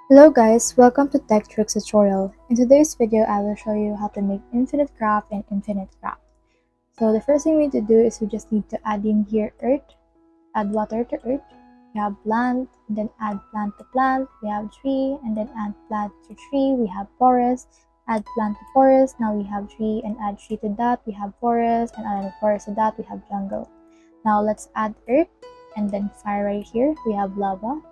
Hello guys, welcome to Tech Tricks tutorial. In today's video, I will show you how to make infinite craft and infinite craft. So the first thing we need to do is we just need to add in here earth, add water to earth. We have plant, and then add plant to plant. We have tree, and then add plant to tree. We have forest, add plant to forest. Now we have tree, and add tree to that. We have forest, and add forest to that. We have jungle. Now let's add earth, and then fire right here. We have lava.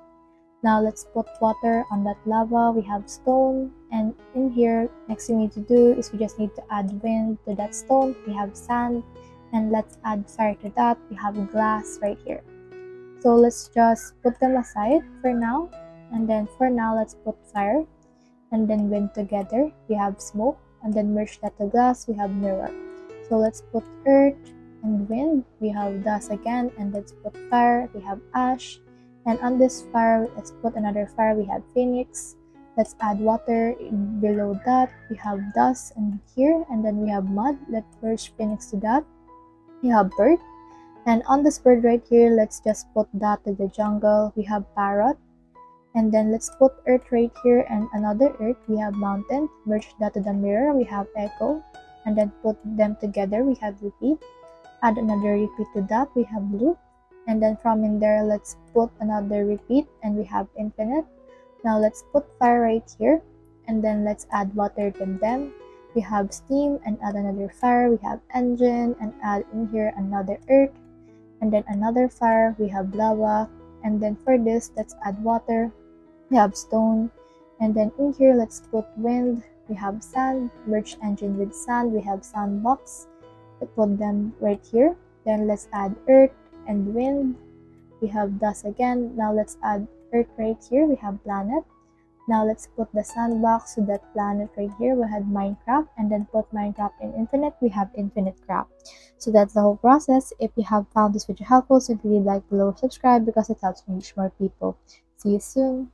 Now let's put water on that lava. We have stone, and in here next thing we need to do is we just need to add wind to that stone. We have sand, and let's add fire to that. We have glass right here. So let's just put them aside for now, and then for now let's put fire and then wind together. We have smoke, and then merge that to glass. We have mirror. So let's put earth and wind. We have dust again, and let's put fire. We have ash. And on this fire, let's put another fire. We have phoenix. Let's add water below that. We have dust in here, and then we have mud. Let's merge phoenix to that. We have bird. And on this bird right here, let's just put that to the jungle. We have parrot. And then let's put earth right here and another earth. We have mountain. Merge that to the mirror. We have echo. And then put them together. We have repeat. Add another repeat to that. We have loop. And then from in there, let's put another repeat, and we have infinite. Now let's put fire right here, and then let's add water to them. We have steam, and add another fire. We have engine, and add in here another earth, and then another fire. We have lava, and then for this, let's add water. We have stone, and then in here, let's put wind. We have sand. Merge engine with sand. We have sandbox. Let's put them right here. Then let's add earth and wind. We have dust again. Now let's add earth right here. We have planet. Now let's put the sandbox to that planet right here. We had Minecraft, and then put Minecraft in infinite. We have infinite craft. So that's the whole process. If you have found this video helpful, simply like below or subscribe because it helps me reach more people. See you soon.